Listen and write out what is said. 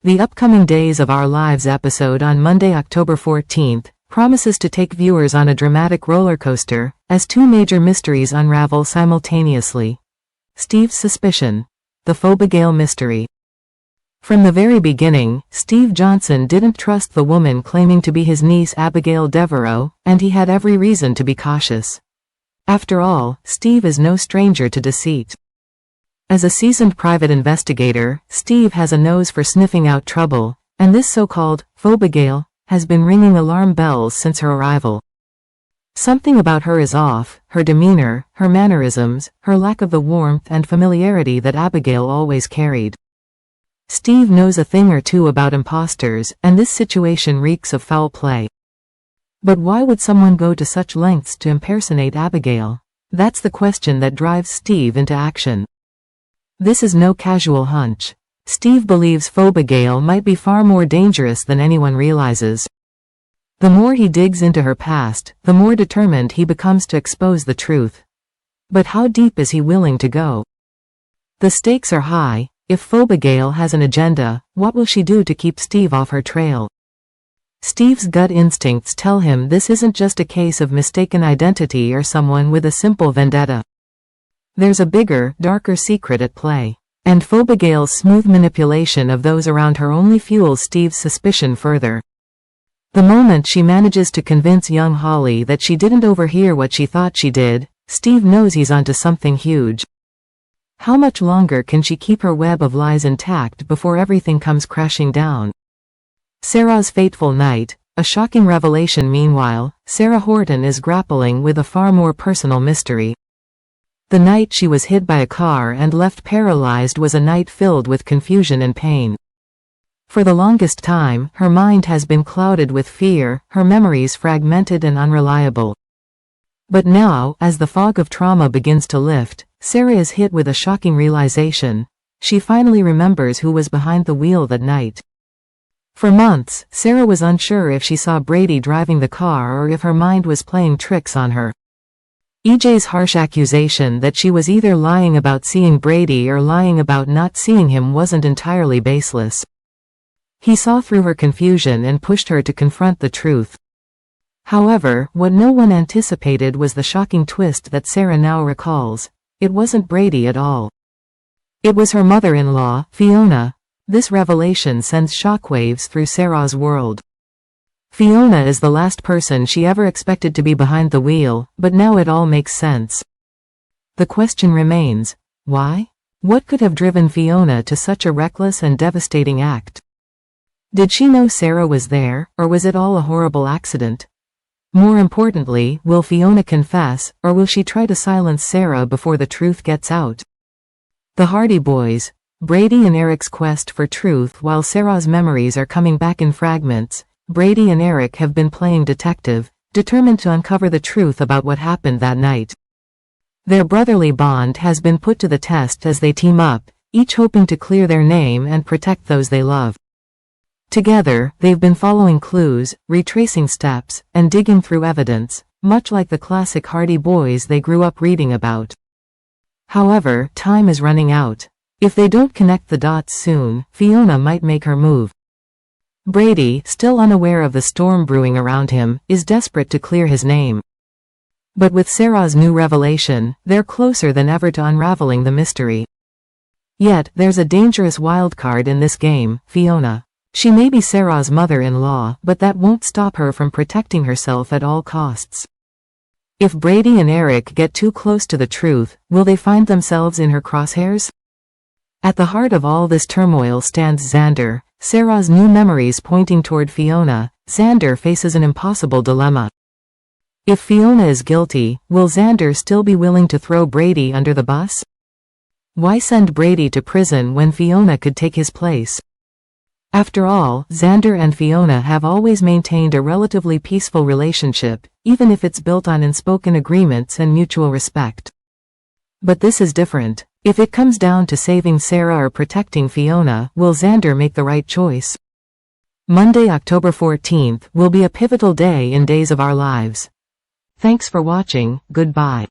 The upcoming Days of Our Lives episode on Monday, October 14th, promises to take viewers on a dramatic roller coaster, as two major mysteries unravel simultaneously. Steve's suspicion. The Fobigale mystery. From the very beginning, Steve Johnson didn't trust the woman claiming to be his niece Abigail Devereaux, and he had every reason to be cautious. After all, Steve is no stranger to deceit. As a seasoned private investigator, Steve has a nose for sniffing out trouble, and this so-called Fobigale has been ringing alarm bells since her arrival. Something about her is off, her demeanor, her mannerisms, her lack of the warmth and familiarity that Abigail always carried. Steve knows a thing or two about imposters, and this situation reeks of foul play. But why would someone go to such lengths to impersonate Abigail? That's the question that drives Steve into action. This is no casual hunch. Steve believes Fobigale might be far more dangerous than anyone realizes. The more he digs into her past, the more determined he becomes to expose the truth. But how deep is he willing to go? The stakes are high. If Fobigale has an agenda, what will she do to keep Steve off her trail? Steve's gut instincts tell him this isn't just a case of mistaken identity or someone with a simple vendetta. There's a bigger, darker secret at play. And Fobigale's smooth manipulation of those around her only fuels Steve's suspicion further. The moment she manages to convince young Holly that she didn't overhear what she thought she did, Steve knows he's onto something huge. How much longer can she keep her web of lies intact before everything comes crashing down? Sarah's fateful night, a shocking revelation. Meanwhile, Sarah Horton is grappling with a far more personal mystery. The night she was hit by a car and left paralyzed was a night filled with confusion and pain. For the longest time, her mind has been clouded with fear, her memories fragmented and unreliable. But now, as the fog of trauma begins to lift, Sarah is hit with a shocking realization. She finally remembers who was behind the wheel that night. For months, Sarah was unsure if she saw Brady driving the car or if her mind was playing tricks on her. EJ's harsh accusation that she was either lying about seeing Brady or lying about not seeing him wasn't entirely baseless. He saw through her confusion and pushed her to confront the truth. However, what no one anticipated was the shocking twist that Sarah now recalls. It wasn't Brady at all. It was her mother-in-law, Fiona. This revelation sends shockwaves through Sarah's world. Fiona is the last person she ever expected to be behind the wheel, but now it all makes sense. The question remains, why? What could have driven Fiona to such a reckless and devastating act? Did she know Sarah was there, or was it all a horrible accident? More importantly, will Fiona confess, or will she try to silence Sarah before the truth gets out? The Hardy Boys, Brady and Eric's quest for truth. While Sarah's memories are coming back in fragments, Brady and Eric have been playing detective, determined to uncover the truth about what happened that night. Their brotherly bond has been put to the test as they team up, each hoping to clear their name and protect those they love. Together, they've been following clues, retracing steps, and digging through evidence, much like the classic Hardy Boys they grew up reading about. However, time is running out. If they don't connect the dots soon, Fiona might make her move. Brady, still unaware of the storm brewing around him, is desperate to clear his name. But with Sarah's new revelation, they're closer than ever to unraveling the mystery. Yet, there's a dangerous wildcard in this game, Fiona. She may be Sarah's mother-in-law, but that won't stop her from protecting herself at all costs. If Brady and Eric get too close to the truth, will they find themselves in her crosshairs? At the heart of all this turmoil stands Xander, Sarah's new memories pointing toward Fiona. Xander faces an impossible dilemma. If Fiona is guilty, will Xander still be willing to throw Brady under the bus? Why send Brady to prison when Fiona could take his place? After all, Xander and Fiona have always maintained a relatively peaceful relationship, even if it's built on unspoken agreements and mutual respect. But this is different. If it comes down to saving Sarah or protecting Fiona, will Xander make the right choice? Monday, October 14th, will be a pivotal day in Days of Our Lives. Thanks for watching, goodbye.